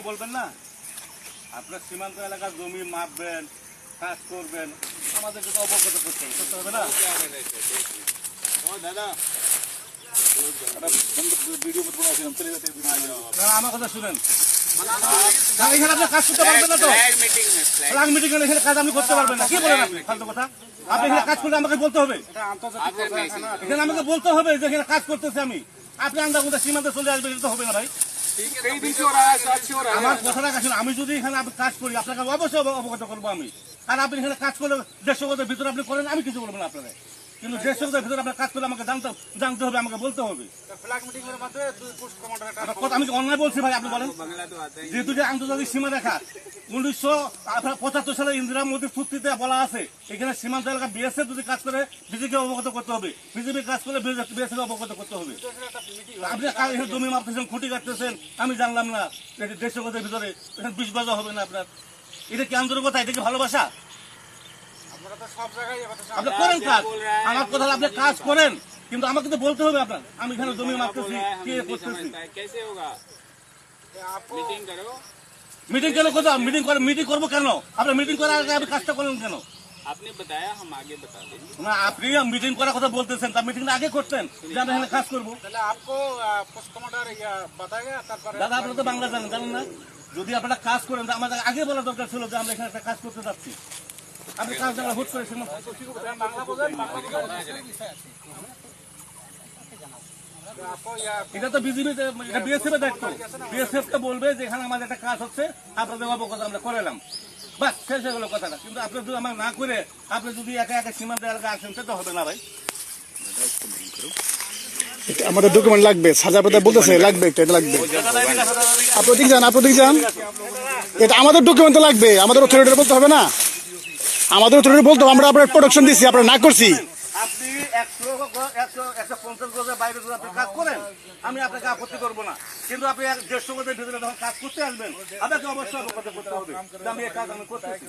বলবেন না? আপনার সীমান্ত এলাকার জমি মাপবেন, কাজ করবেন, আমাদেরকে তো অবগত করতে হবে না? দাদা আমার কথা শুনেন, এখানে আপনি কাজ করতে পারবেন না তো? ফ্ল্যাগ মিটিং এখানে কাজ আপনি করতে পারবেন না। কি বলেন আপনি? ফালতু কথা। আপনি এখানে কাজ করলে আমাকে বলতে হবে, এখানে আমাকে বলতে হবে যে এখানে কাজ করতেছি আমি। আপনি আন্দাজ মধ্যে সীমান্তে চলে আসবেন, এটা তো হবে না ভাই। আমার কথাটা কাছে, আমি যদি এখানে কাজ করি আপনাকে অবশ্যই অবগত করবো আমি। আর আপনি এখানে কাজ করলে 150 গজের ভিতরে আপনি করেন, আমি কিছু বলবো না আপনারা। কিন্তু 150 গজের ভিতরে আপনার কাজ করলে আমাকে জানতে হবে, আমাকে বলতে হবে। আমি অন্যায় বলছি ভাই? আপনি বলেন, যেহেতু যে আন্তর্জাতিক সীমা রেখা 1975 সালে ইন্দিরা মোদীর চুক্তিতে বলা আছে, এখানে সীমান্ত এলাকা বিএসএফ যদি কাজ করে বিজেপিকে অবগত করতে হবে, বিজেপি কাজ করলে বিএসএফ অবগত করতে হবে। আপনি এখানে জমি মাপতেছেন, খুঁটি কাটতেছেন, আমি জানলাম না। 150 গজের ভিতরে 20 গজ হবে না আপনার। এটা কি আন্তরিকতা? এটা কি ভালোবাসা? আপনি করেন কাজ, আমার কথা আপনি কাজ করেন, কিন্তু আমাকে তো বলতে হবে আপনার। আমি এখানে জমি মাপতেছি, কি করতেছি। মিটিং কেন করবো? মিটিং করবো কেন? আপনার মিটিং করার আগে আপনি কাজটা করলেন কেন? आपने बताया हम आगे बता देंगे না, আপনি মিটিং করার কথা বলতেছেন, তার মিটিংটা আগে করতেন যে আমি এখানে কাজ করবো। দাদা আপনারা তো বাংলা জানেন না? যদি আপনারা কাজ করেন, আমাদের আগে বলা দরকার ছিল যে আমরা এখানে একটা কাজ করতে যাচ্ছি। আপনি কাজ আমরা হুট করে এটা তো বিজেপি, এটা বিএসএফ এর দায়িত্ব। বিএসএফ কে বলবে যে এখানে আমাদের একটা কাজ হচ্ছে, আপনাদের অবগত আমরা করালাম, বাস শেষ হয়ে গেল কথাটা। কিন্তু আপনি যদি আমার না করে আপনি যদি একা একা সীমান্ত এলাকা আসেন, সেটা হবে না ভাই। আমাদের ডকুমেন্ট লাগবে, সাজা পেতে বলতেছে লাগবে, এটা লাগবে। আপনি দিক যান, এটা আমাদের ডকুমেন্ট তো লাগবে, আমাদের অথরিটি বলতে হবে না? আমাদের অথরিটি বলতে হবে আমরা আপনার প্রোডাকশন দিচ্ছি, আপনারা না করছি। আপনি 150 গজের বাইরে যদি আপনি কাজ করেন, আমি আপনাকে আপত্তি করবো না। কিন্তু আপনি 150 গজের ভিতরে যখন কাজ করতে আসবেন, আপনাকে অবশ্যই অবগত করতে হবে আমি এই কাজ আমি করতেছি।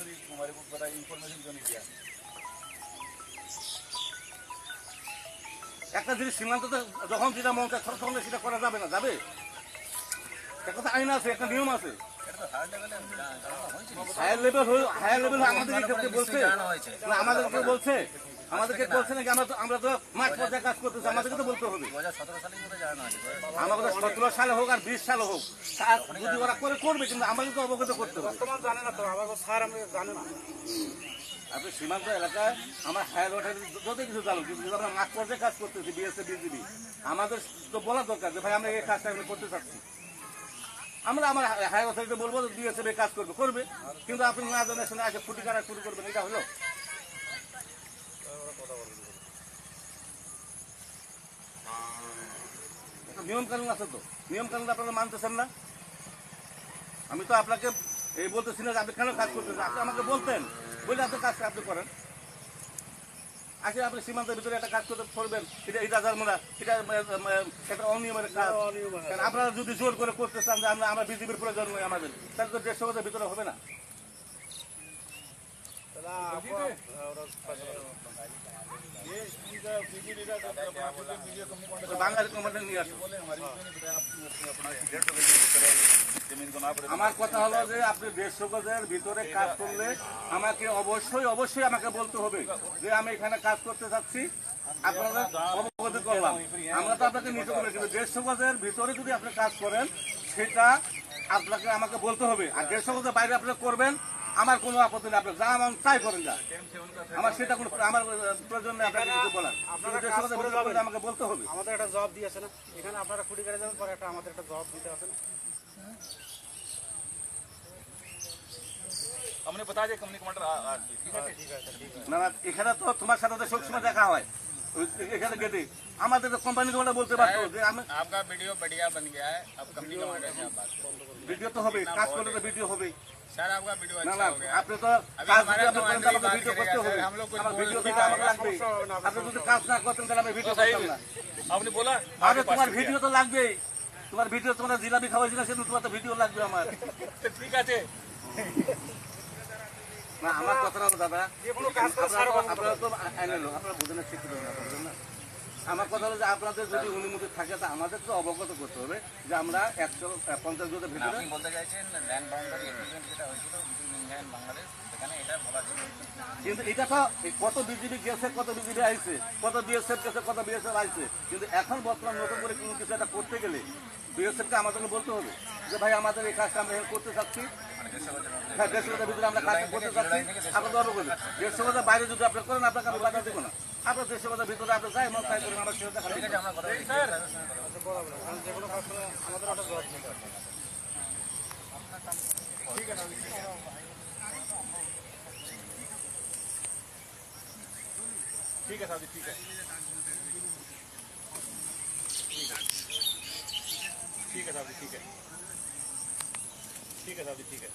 একটা জিনিস সীমান্ততে যখন যেটা মন চায় তখন সেটা করা যাবে না, যাবে? একটা আইন আছে, একটা নিয়ম আছে। হায়ার লেভেল আমাদেরকে বলছে না, আমাদেরকে বলছে নাকি? আমরা তো মাঠ পর্যায়ে কাজ করতেছি, আমাদেরকে তো বলতে হবে। আমাদের 17 সালে হোক আর 20 সালে হোক, যদি ওরা করবে, কিন্তু আমাদের তো অবগত করতে হবে। জানে না তো, আমাদের স্যার আমি জানি না। আপনি সীমান্ত এলাকায় আমার হায়ার অথরিটি যত কিছু জানো, কিন্তু আমরা মাঠ পর্যায়ে কাজ করতেছি, বিএসএফ বিজিবি, আমাদের তো বলা দরকার যে ভাই আমরা এই কাজটা করতে চাচ্ছি। আমরা আমার হায়ার অথরিটি বলবো বিএসএফ কাজ করবে, কিন্তু আপনি না জানে শুনে আগে খুঁটি কাটা শুরু করবেন, এটা হলো? নিয়ম কানুন আছে তো, নিয়ম কানুন আপনারা মানতেছেন না। আমি তো আপনাকে এই বলতেছি না যে আপনি কেন কাজ করতেছেন, আপনি আমাকে বলতেন, বলে আপনি কাজটা আপনি করেন। আজকে আপনি সীমান্তের ভিতরে একটা কাজ করতে করবেন, এটা জানবো না, এটা একটা অনিয়মের কাজ। আপনারা যদি জোর করে করতে চান যে আমরা বিজেপির প্রয়োজন নয় আমাদের, তাহলে তো 150 গজের ভিতরে হবে না। আমার কথা হলো যে আপনি 150 গজের ভিতরে কাজ করলে আমাকে অবশ্যই আমাকে বলতে হবে যে আমি এখানে কাজ করতে চাচ্ছি, আপনারা অবগত করলাম। আমরা তো আপনাকে নিতে হবে, কিন্তু 150 গজের ভিতরে যদি আপনি কাজ করেন সেটা আপনাকে আমাকে বলতে হবে। আর 150 গজের বাইরে আপনি করবেন, আমার কোনো আপত্তি নেই, আপনি যা মন তাই করেন, যা আমার সেটা কোনো আমার প্রয়োজন নেই আপনাকে কিছু বলার। আমাকে বলতে হবে। আমাদের একটা জবাব দিয়েছে না, এখানে আপনারা খুঁটি কেটে যাবেন, পরে আমাদের একটা জবাব দিতে আছে না। हमने बता दिया कंपनी कमांडर না না, এখানে তো তোমার সাথে সবসময় দেখা হয়, এখানে গেটে আমাদের কোম্পানি তোমরা বলতে পারতো যে আমি आपका वीडियो बढ़िया बन गया है, अब कंपनी कमांडर से आप बात करो। ভিডিও তো হবে, কাজ করলে তো ভিডিও হবে। सर आपका वीडियो না अच्छा না, हो गया। আপনি তো কাজ যদি আপনি করেন তাহলে আমাকে ভিডিও করতে হবে, हम लोग कुछ আমার बोल ভিডিও भी তো আমার লাগবে। আপনি যদি কাজ না করতেন তাহলে আমি ভিডিও করতাম না। आपने बोला আরে তোমার ভিডিও তো লাগবেই, তোমার ভিডিও, তোমরা জিলাপি খাওয়াইছি না, সেটা তোমার তো ভিডিও লাগবে আমার। ठीक है না, আমার কথা হলো দাদা, আপনারা তো আইনের লোক, আপনারা বুঝেন না, শিক্ষিত না, বুঝেন না। আমার কথা হলো যে আপনাদের যদি অনুমতি থাকে তা আমাদের তো অবগত করতে হবে যে আমরা 150 গজের ভিতরে। আপনি বলতে চাইছেন ল্যান্ড বাউন্ডারি এগ্রিমেন্ট যেটা হয়েছিল বিটুইন ইন্ডিয়া এন্ড বাংলাদেশ, সেখানে এটা বলা ছিল। কিন্তু এটা তো কত বিজিবি গেছে, কত বিজিবি আইছে, কত বিএসএফ গেছে, কত বিএসএফ আইছে, কিন্তু এখন বর্তমান নতুন করে কোনো কিছু একটা করতে গেলে বিএসএফকে আমাদেরকে বলতে হবে যে ভাই আমাদের এই কাজটা আমরা করতে চাচ্ছি। হ্যাঁ, 150 গজের ভিতরে আমরা কাজটা করতে চাচ্ছি, আপনাদের অবগত। 150 গজের বাইরে যদি আপনি করেন আপনাকে আমি বাধা দেবো না। আপনার 150 গজের ভিতরে আপনি যাই মন তাই করেন, আমার সেটা দেখা ঠিক আছে, আমরা কথা বলছি। কারণ যে কোনো কাজ করে আমাদের একটা জবাব দিতে হবে। ठीक है साहब जी, ठीक है, ठीक है साहब जी, ठीक है, ठीक है साहब जी, ठीक है।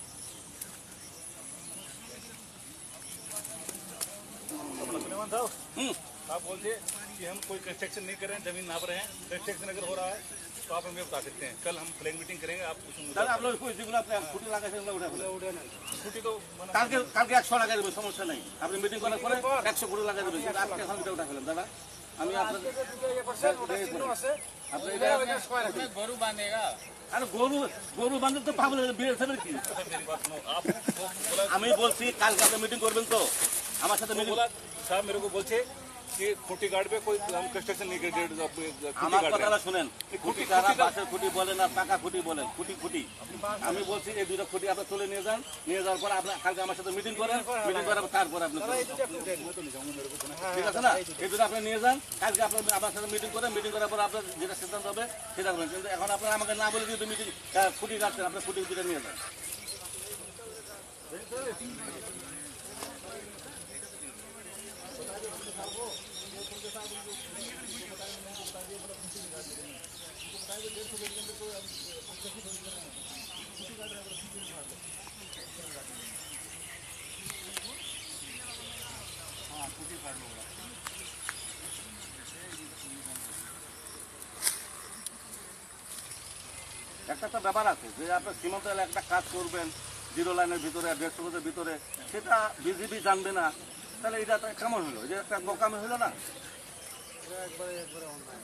अपना सुलेमान साहब, आप बोलते कि हम कोई कंस्ट्रक्शन नहीं कर रहे हैं, जमीन नाप रहे हैं। कंस्ट्रक्शन अगर हो रहा है तो आप हमें बता सकते हैं। कल हम फ्लैग मीटिंग करेंगे, आप कुछ তাহলে আপনার যেগুলো আপনি খুঁটি লাগাইছেন ওগুলো উঠে ফেলেন। छुट्टी तो मना কালকে 100 লাগাই দেবেন, সমস্যা নেই। আপনি মিটিং করার পরে 100 কোটি লাগাই দেবেন, কিন্তু আপনি এখন উঠে ফেলেন দাদা। আমি আপনার আপনি এটা গরু বাঁধেগা। আরে গরু বান্ধব তো পাগল বিএসএফ কি? मेरी बात सुनो। आप बोला আমি বলছি কালকে আপনি মিটিং করবেন তো আমার সাথে মিটিং। बोला साहब मेरे को बोलছে कि खुटी गार्ड पे कोई हम कंस्ट्रक्शन नहीं कर আমার কথাটা শুনেন, খুঁটি কারা বাঁশের খুঁটি বলেন আর পাকা খুঁটি বলেন, খুঁটি আমি বলছি এই দুটো খুঁটি আপনি তুলে নিয়ে যান, নিয়ে যাওয়ার পর আপনি কালকে আমার সাথে মিটিং করেন, মিটিং করার তারপর আপনি ঠিক আছে না, এই দুটো আপনি নিয়ে যান, কালকে আপনি আমার সাথে মিটিং করেন, মিটিং করার পর আপনার যেটা সিদ্ধান্ত হবে সেটা করবেন। কিন্তু এখন আপনারা আমাকে না বলে যদি মিটিং খুঁটি কাটছেন, আপনি খুঁটি দুটো নিয়ে যান। একটা তো ব্যাপার আছে যে আপনার সীমান্ত এলাকায় একটা কাজ করবেন 0 লাইনের ভিতরে 150 গজের ভিতরে, সেটা বিজিবি জানবে না, তাহলে এটা তো কেমন হলো? যে একটা বোকামি হলো না? একবারে অন্যায়।